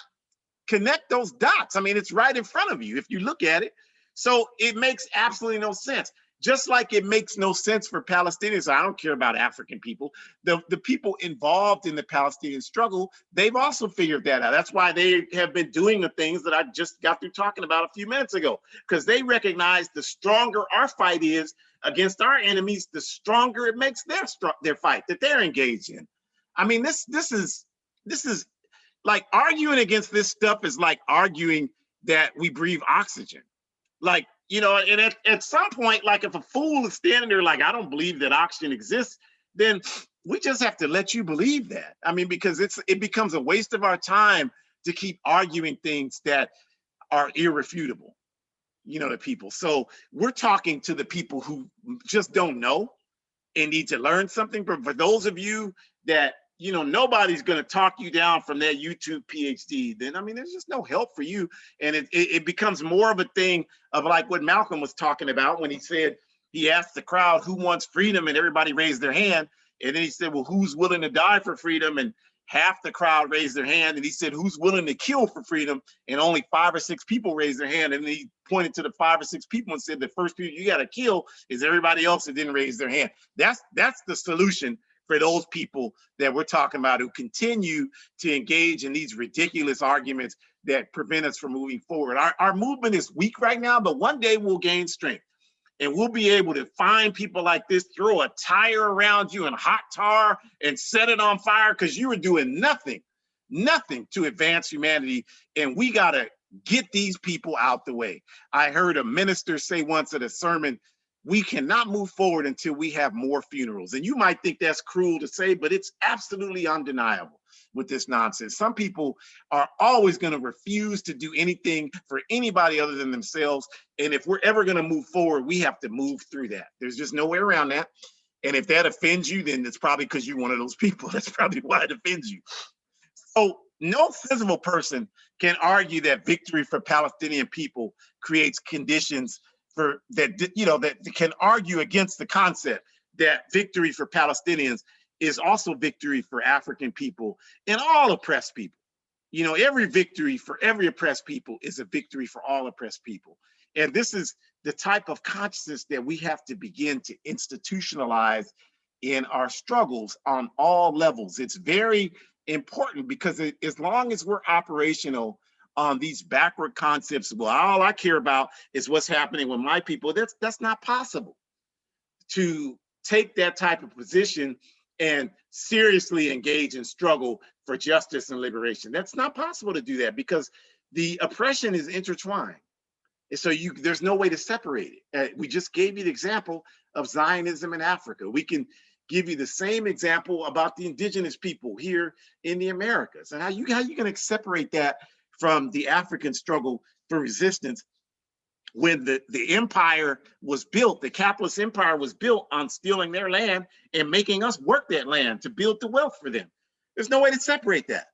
connect those dots. I mean, it's right in front of you if you look at it. So it makes absolutely no sense. Just like it makes no sense for Palestinians. I don't care about African people. The people involved in the Palestinian struggle, they've also figured that out. That's why they have been doing the things that I just got through talking about a few minutes ago, because they recognize the stronger our fight is against our enemies, the stronger it makes their fight that they're engaged in. I mean, this is like arguing against this stuff is like arguing that we breathe oxygen. Like, you know, and at some point, like if a fool is standing there like, I don't believe that oxygen exists, then we just have to let you believe that. I mean, because it becomes a waste of our time to keep arguing things that are irrefutable, you know, to people. So we're talking to the people who just don't know and need to learn something. But for those of you that, you know, nobody's going to talk you down from that YouTube PhD, then, I mean, there's just no help for you. And it becomes more of a thing of like what Malcolm was talking about when he said, he asked the crowd who wants freedom, and everybody raised their hand. And then he said, well, who's willing to die for freedom? And half the crowd raised their hand. And he said, who's willing to kill for freedom? And only 5 or 6 people raised their hand. And then he pointed to the 5 or 6 people and said, the first people you got to kill is everybody else that didn't raise their hand. That's the solution for those people that we're talking about who continue to engage in these ridiculous arguments that prevent us from moving forward. Our movement is weak right now, but one day we'll gain strength. And we'll be able to find people like this, throw a tire around you in hot tar and set it on fire because you were doing nothing to advance humanity. And we got to get these people out the way. I heard a minister say once at a sermon, we cannot move forward until we have more funerals. And you might think that's cruel to say, but it's absolutely undeniable with this nonsense. Some people are always going to refuse to do anything for anybody other than themselves. And if we're ever going to move forward, we have to move through that. There's just no way around that. And if that offends you, then it's probably because you're one of those people. That's probably why it offends you. So no sensible person can argue that victory for Palestinian people creates conditions for that, you know, that can argue against the concept that victory for Palestinians is also victory for African people and all oppressed people. You know, every victory for every oppressed people is a victory for all oppressed people. And this is the type of consciousness that we have to begin to institutionalize in our struggles on all levels. It's very important because as long as we're operational on these backward concepts, well, all I care about is what's happening with my people, that's not possible to take that type of position and seriously engage in struggle for justice and liberation. That's not possible to do that because the oppression is intertwined. And so there's no way to separate it. We just gave you the example of Zionism in Africa. We can give you the same example about the indigenous people here in the Americas. And how you going to separate that from the African struggle for resistance when the empire was built, the capitalist empire was built on stealing their land and making us work that land to build the wealth for them. There's no way to separate that.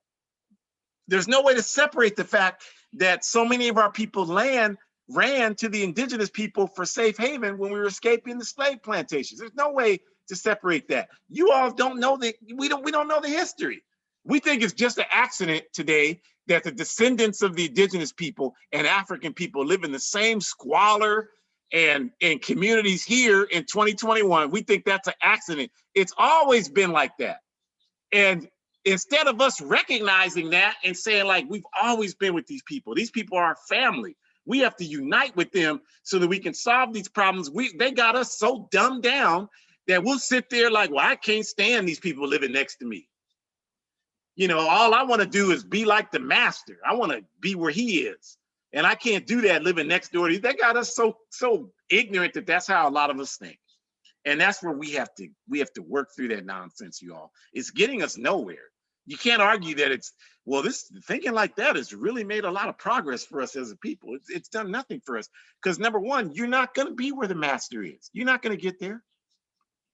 There's no way to separate the fact that so many of our people's land ran to the indigenous people for safe haven when we were escaping the slave plantations. There's no way to separate that. You all don't know that. We don't know the history. We think it's just an accident today that the descendants of the indigenous people and African people live in the same squalor and communities here in 2021. We think that's an accident. It's always been like that. And instead of us recognizing that and saying, like, we've always been with these people are our family. We have to unite with them so that we can solve these problems. They got us so dumbed down that we'll sit there like, well, I can't stand these people living next to me. You know, all I want to do is be like the master. I want to be where he is. And I can't do that living next door. They got us so ignorant that that's how a lot of us think. And that's where we have to work through that nonsense, you all. It's getting us nowhere. You can't argue that it's, well, this thinking like that has really made a lot of progress for us as a people. It's done nothing for us. Because number one, you're not going to be where the master is. You're not going to get there.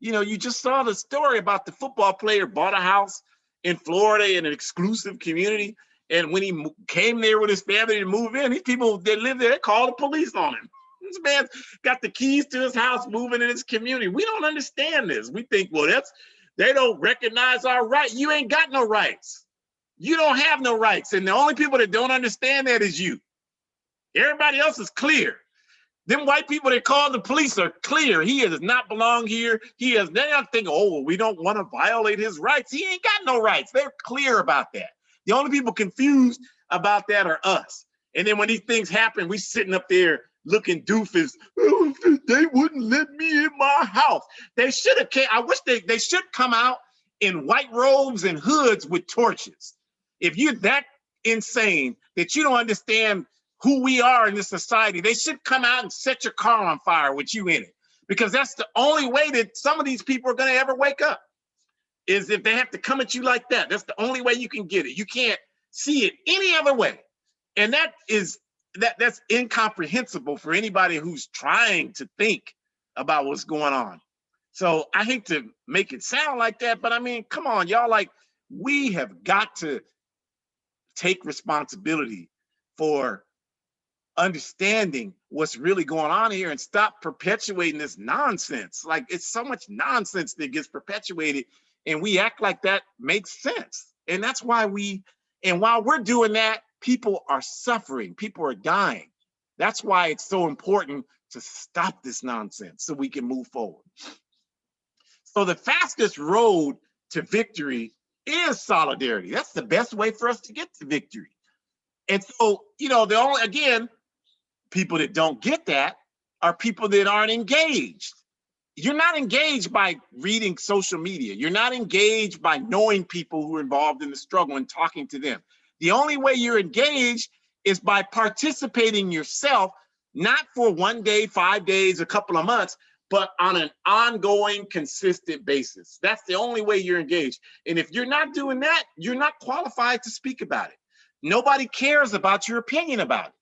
You know, you just saw the story about the football player bought a house in Florida in an exclusive community. And when he came there with his family to move in, these people that live there, they called the police on him. This man got the keys to his house, moving in his community. We don't understand this. We think, well, they don't recognize our rights. You ain't got no rights. You don't have no rights. And the only people that don't understand that is you. Everybody else is clear. Them white people that call the police are clear. He does not belong here. They're not thinking, oh, well, we don't want to violate his rights. He ain't got no rights. They're clear about that. The only people confused about that are us. And then when these things happen, we sitting up there looking doofus. Oh, they wouldn't let me in my house. They should have came. I wish they should come out in white robes and hoods with torches. If you're that insane that you don't understand who we are in this society, they should come out and set your car on fire with you in it. Because that's the only way that some of these people are going to ever wake up, is if they have to come at you like that. That's the only way you can get it. You can't see it any other way. And that's incomprehensible for anybody who's trying to think about what's going on. So I hate to make it sound like that, but I mean, come on, y'all, like, we have got to take responsibility for understanding what's really going on here and stop perpetuating this nonsense. Like, it's so much nonsense that gets perpetuated and we act like that makes sense. And that's why while we're doing that, people are suffering, people are dying. That's why it's so important to stop this nonsense so we can move forward. So the fastest road to victory is solidarity. That's the best way for us to get to victory. And so, you know, people that don't get that are people that aren't engaged. You're not engaged by reading social media. You're not engaged by knowing people who are involved in the struggle and talking to them. The only way you're engaged is by participating yourself, not for 1 day, 5 days, a couple of months, but on an ongoing, consistent basis. That's the only way you're engaged. And if you're not doing that, you're not qualified to speak about it. Nobody cares about your opinion about it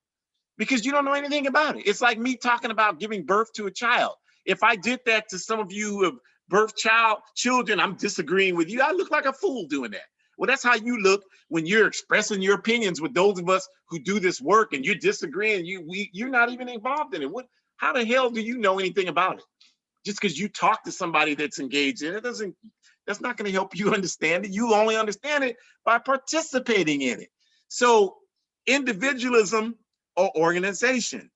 because you don't know anything about it. It's like me talking about giving birth to a child. If I did that to some of you who have birthed children, I'm disagreeing with you. I look like a fool doing that. Well, that's how you look when you're expressing your opinions with those of us who do this work and you're disagreeing. You're not even involved in it. How the hell do you know anything about it? Just because you talk to somebody that's engaged in it, that's not going to help you understand it. You only understand it by participating in it. So individualism or organization,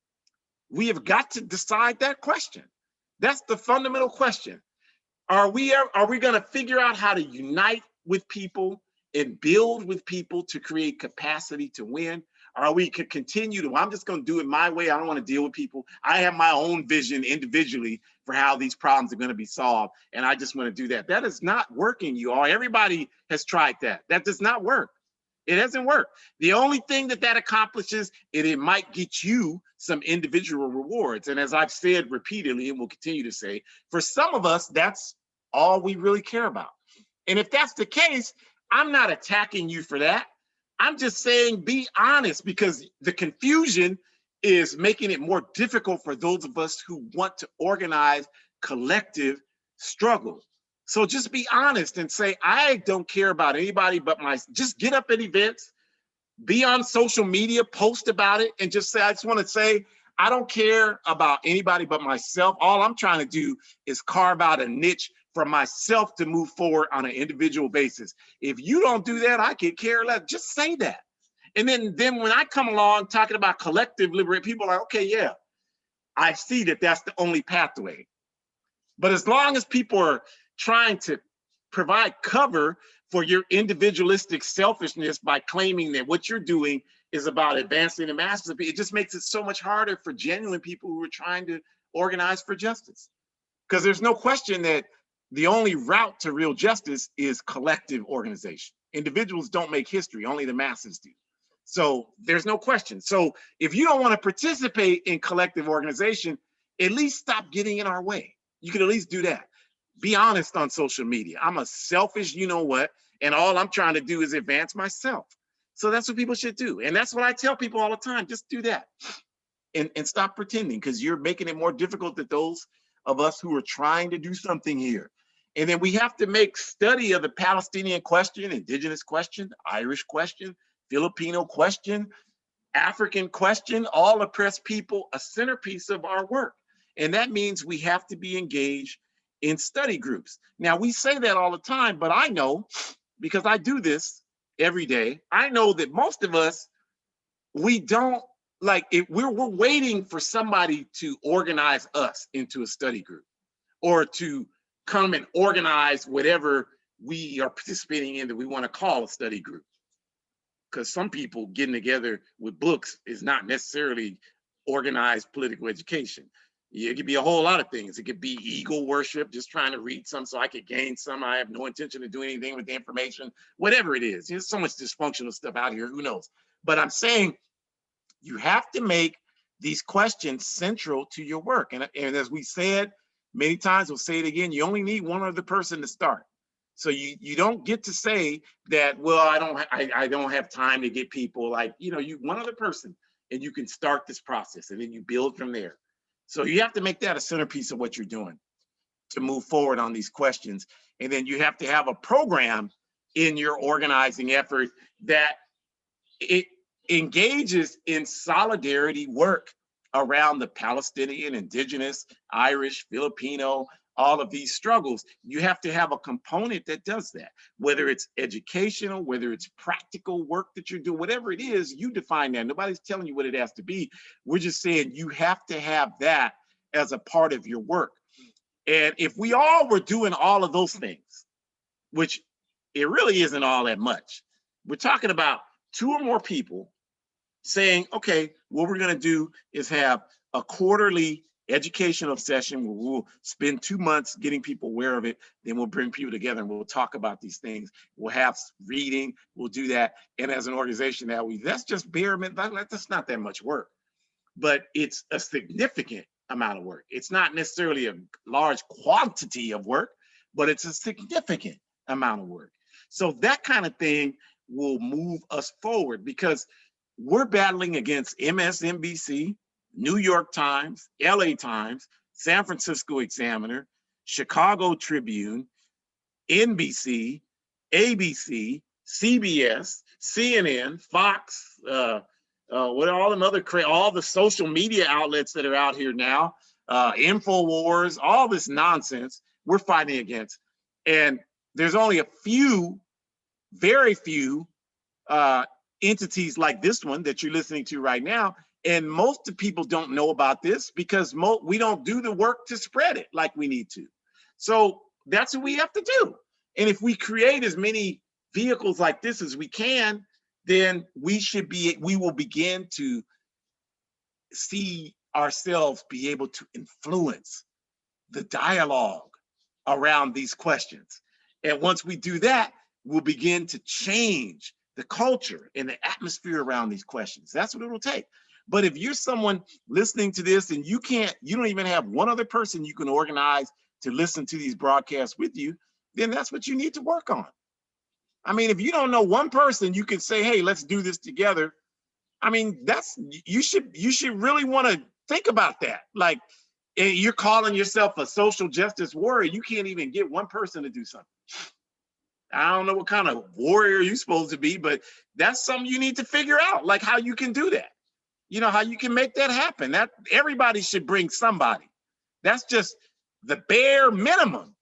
we have got to decide that question. That's the fundamental question. Are we going to figure out how to unite with people and build with people to create capacity to win? Or are we could continue to, I'm just going to do it my way. I don't want to deal with people. I have my own vision individually for how these problems are going to be solved. And I just want to do that. That is not working, you all. Everybody has tried that. That does not work. It doesn't work. The only thing that accomplishes, it might get you some individual rewards. And as I've said repeatedly and will continue to say, for some of us, that's all we really care about. And if that's the case, I'm not attacking you for that. I'm just saying be honest, because the confusion is making it more difficult for those of us who want to organize collective struggle. So just be honest and say, I don't care about anybody but just get up at events, be on social media, post about it, and just say, I just want to say, I don't care about anybody but myself. All I'm trying to do is carve out a niche for myself to move forward on an individual basis. If you don't do that, I could care less. Just say that. And then when I come along talking about collective liberation, people are like, okay, yeah, I see that that's the only pathway. But as long as people are trying to provide cover for your individualistic selfishness by claiming that what you're doing is about advancing the masses, it just makes it so much harder for genuine people who are trying to organize for justice. Because there's no question that the only route to real justice is collective organization. Individuals don't make history, only the masses do. So there's no question. So if you don't want to participate in collective organization, at least stop getting in our way. You can at least do that. Be honest on social media. I'm a selfish, you know what, and all I'm trying to do is advance myself. So that's what people should do. And that's what I tell people all the time. Just do that. And stop pretending, because you're making it more difficult than those of us who are trying to do something here. And then we have to make study of the Palestinian question, indigenous question, Irish question, Filipino question, African question, all oppressed people, a centerpiece of our work. And that means we have to be engaged in study groups. Now, we say that all the time, but I know, because I do this every day, I know that most of us, we don't, like, if we're waiting for somebody to organize us into a study group or to come and organize whatever we are participating in that we want to call a study group. Because some people getting together with books is not necessarily organized political education. It could be a whole lot of things. It could be ego worship, just trying to read some so I could gain some. I have no intention of doing anything with the information, whatever it is. There's so much dysfunctional stuff out here, who knows? But I'm saying you have to make these questions central to your work. And as we said many times, we'll say it again, you only need one other person to start. So you don't get to say that, well, I don't have time to get people, like, you one other person, and you can start this process, and then you build from there. So you have to make that a centerpiece of what you're doing to move forward on these questions. And then you have to have a program in your organizing effort that it engages in solidarity work around the Palestinian, indigenous, Irish, Filipino, all of these struggles. You have to have a component that does that, whether it's educational, whether it's practical work that you're doing, whatever it is, you define that. Nobody's telling you what it has to be. We're just saying you have to have that as a part of your work. And if we all were doing all of those things, which it really isn't all that much, we're talking about 2 or more people saying, okay, what we're going to do is have a quarterly educational session where we'll spend 2 months getting people aware of it. Then we'll bring people together and we'll talk about these things. We'll have reading, we'll do that. And as an organization that's just bare minimum, that's not that much work, but it's a significant amount of work. It's not necessarily a large quantity of work, but it's a significant amount of work. So that kind of thing will move us forward, because we're battling against MSNBC, New York Times, LA Times, San Francisco Examiner, Chicago Tribune, NBC, ABC, CBS, CNN, Fox, what are all them other, all the social media outlets that are out here now, InfoWars, all this nonsense we're fighting against. And there's only a few, very few entities like this one that you're listening to right now. And most of the people don't know about this because we don't do the work to spread it like we need to. So that's what we have to do. And if we create as many vehicles like this as we can, then we will begin to see ourselves be able to influence the dialogue around these questions. And once we do that, we'll begin to change the culture and the atmosphere around these questions. That's what it'll take. But if you're someone listening to this and you don't even have one other person you can organize to listen to these broadcasts with you, then that's what you need to work on. I mean, if you don't know one person, you can say, hey, let's do this together. I mean, you should really want to think about that. Like, you're calling yourself a social justice warrior. You can't even get one person to do something. I don't know what kind of warrior you're supposed to be, but that's something you need to figure out, like how you can do that. You know, how you can make that happen. That everybody should bring somebody. That's just the bare minimum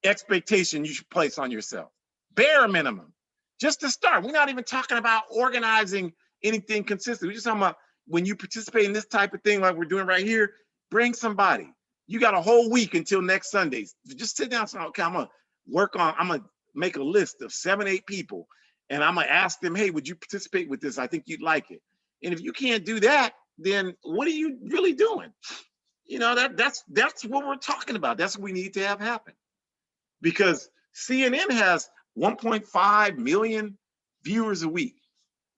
expectation you should place on yourself. Bare minimum. Just to start. We're not even talking about organizing anything consistent. We're just talking about when you participate in this type of thing like we're doing right here, bring somebody. You got a whole week until next Sunday. Just sit down and say, okay, I'm gonna make a list of 7, 8 people, and I'm gonna ask them, hey, would you participate with this? I think you'd like it. And if you can't do that, then what are you really doing? You know, that's what we're talking about. That's what we need to have happen. Because CNN has 1.5 million viewers a week.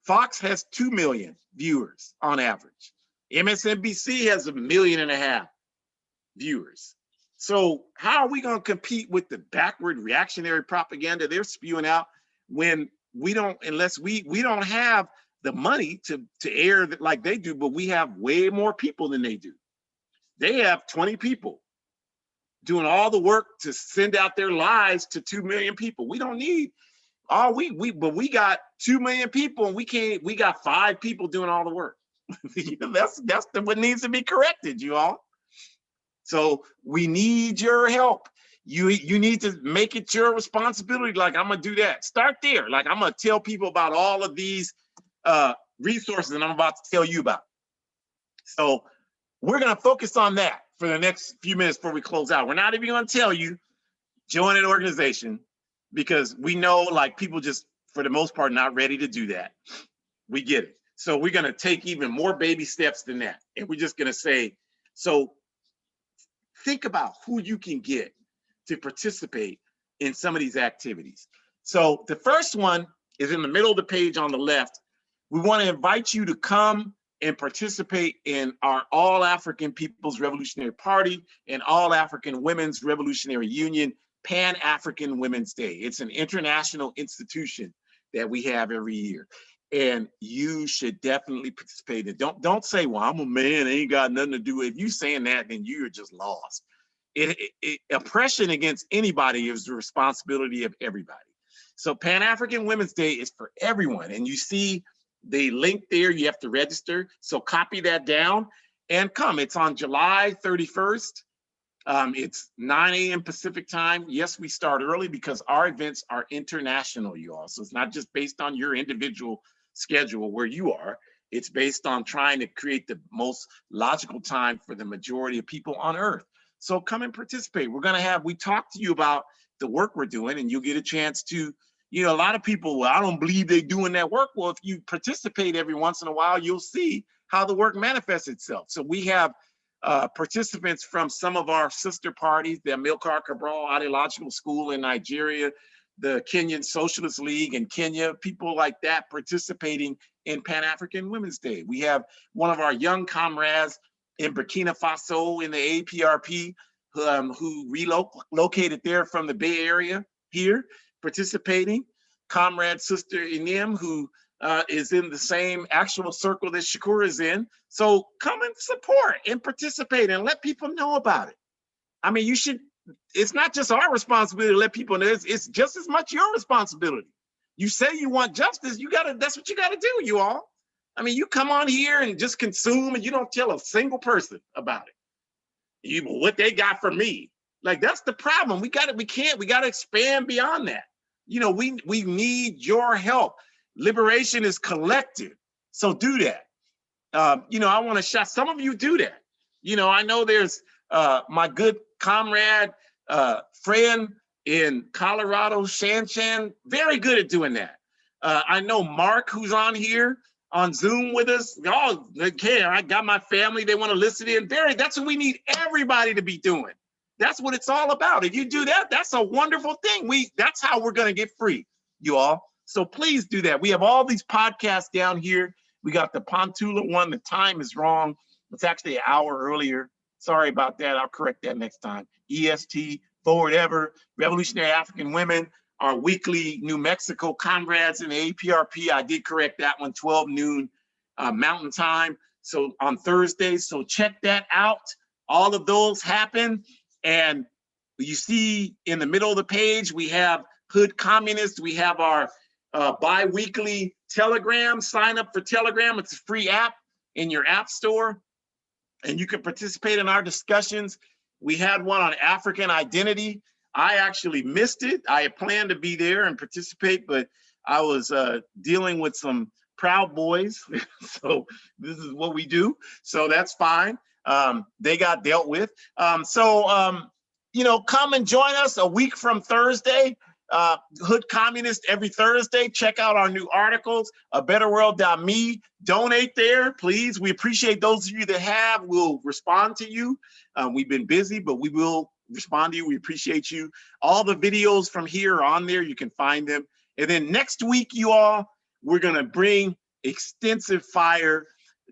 Fox has 2 million viewers on average. MSNBC has 1.5 million viewers. So how are we going to compete with the backward reactionary propaganda they're spewing out when we don't, unless we don't have the money to air like they do, but we have way more people than they do. They have 20 people doing all the work to send out their lies to 2 million people. We don't need all but we got 2 million people, and we got 5 people doing all the work. That's what needs to be corrected, you all. So we need your help. You need to make it your responsibility. Like, I'm gonna do that. Start there. Like, I'm gonna tell people about all of these resources that I'm about to tell you about. So we're gonna focus on that for the next few minutes before we close out. We're not even gonna tell you join an organization, because we know, like, people just, for the most part, not ready to do that. We get it. So we're gonna take even more baby steps than that. And we're just gonna say, so think about who you can get to participate in some of these activities. So the first one is in the middle of the page on the left. We want to invite you to come and participate in our All African People's Revolutionary Party and All African Women's Revolutionary Union Pan-African Women's Day. It's an international institution that we have every year, and you should definitely participate. Don't say, well, I'm a man, I ain't got nothing to do with it. If you saying that, then you're just lost. Oppression against anybody is the responsibility of everybody. So Pan-African Women's Day is for everyone, and you see the link there. You have to register, so copy that down and come. It's on July 31st. It's 9 a.m. Pacific time. Yes, we start early because our events are international, you all. So it's not just based on your individual schedule where you are. It's based on trying to create the most logical time for the majority of people on Earth. So come and participate. We talked to you about the work we're doing, and you'll get a chance to, a lot of people, well, I don't believe they're doing that work. Well, if you participate every once in a while, you'll see how the work manifests itself. So we have participants from some of our sister parties, the Amilcar Cabral Ideological School in Nigeria, the Kenyan Socialist League in Kenya, people like that participating in Pan-African Women's Day. We have one of our young comrades in Burkina Faso in the A-APRP who relocated there from the Bay Area here, participating. Comrade Sister Inem, who is in the same actual circle that Shukura is in. So come and support and participate and let people know about it. I mean, it's not just our responsibility to let people know, it's just as much your responsibility. You say you want justice, that's what you gotta do, you all. I mean, you come on here and just consume and you don't tell a single person about it. What they got from me. Like, that's the problem. We gotta expand beyond that. We need your help. Liberation is collective. So do that. I want to shout, some of you do that. I know there's my good comrade, friend in Colorado, Shan, very good at doing that. I know Mark, who's on here on Zoom with us. Oh, okay, I got my family, they want to listen in. That's what we need everybody to be doing. That's what it's all about. If you do that, that's a wonderful thing. That's how we're going to get free, you all. So please do that. We have all these podcasts down here. We got the Pontula one. The time is wrong. It's actually an hour earlier. Sorry about that. I'll correct that next time. EST, Forward Ever, Revolutionary African Women. our weekly New Mexico comrades in the A-APRP. I did correct that one, 12 noon Mountain Time. So on Thursdays, so check that out. All of those happen. And you see in the middle of the page, we have Hood Communist. We have our bi-weekly Telegram. Sign up for Telegram. It's a free app in your app store. And you can participate in our discussions. We had one on African identity. I actually missed it. I had planned to be there and participate, but I was dealing with some Proud Boys. So this is what we do. So that's fine. They got dealt with. You know, come and join us a week from Thursday. Hood Communist every Thursday. Check out our new articles, abetterworld.me. Donate there, please. We appreciate those of you that have. We'll respond to you. We've been busy, but we will respond to you. We appreciate you. All the videos from here are on there. You can find them. And then next week, you all, we're going to bring extensive fire.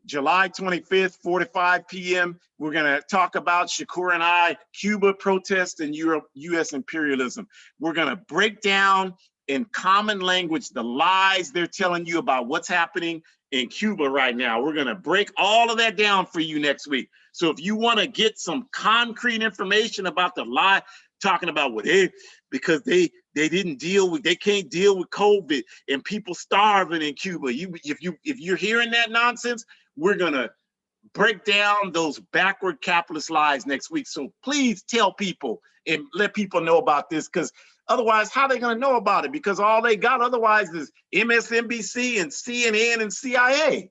July 25th, 4 to 5 p.m. We're going to talk about, Shukura and I, Cuba protests and U.S. imperialism. We're going to break down in common language the lies they're telling you about what's happening in Cuba right now. We're going to break all of that down for you next week. So if you want to get some concrete information about the lie, talking about what because they didn't deal with, they can't deal with COVID and people starving in Cuba. If you're hearing that nonsense, we're gonna break down those backward capitalist lies next week. So please tell people and let people know about this, because otherwise, how are they gonna know about it? Because all they got otherwise is MSNBC and CNN and CIA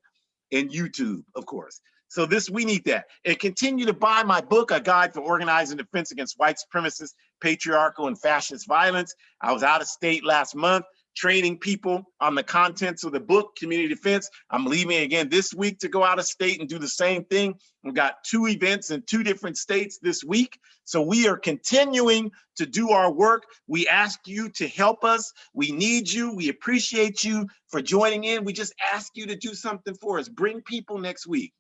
and YouTube, of course. So we need that. And continue to buy my book, A Guide for Organizing Defense Against White Supremacist, Patriarchal, and Fascist Violence. I was out of state last month training people on the contents of the book, Community Defense. I'm leaving again this week to go out of state and do the same thing. We've got 2 events in 2 different states this week. So we are continuing to do our work. We ask you to help us. We need you. We appreciate you for joining in. We just ask you to do something for us. Bring people next week.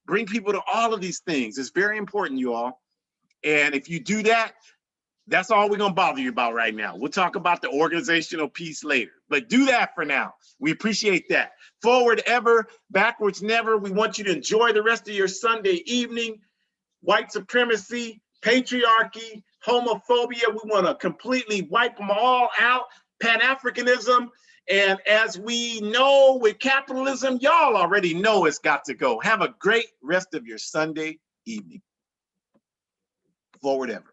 Bring people to all of these things. It's very important, you all. And if you do that, that's all we're going to bother you about right now. We'll talk about the organizational piece later, but do that for now. We appreciate that. Forward ever, backwards never. We want you to enjoy the rest of your Sunday evening. White supremacy, patriarchy, homophobia, we want to completely wipe them all out. Pan-Africanism, and as we know with capitalism, y'all already know it's got to go. Have a great rest of your Sunday evening. Forward ever.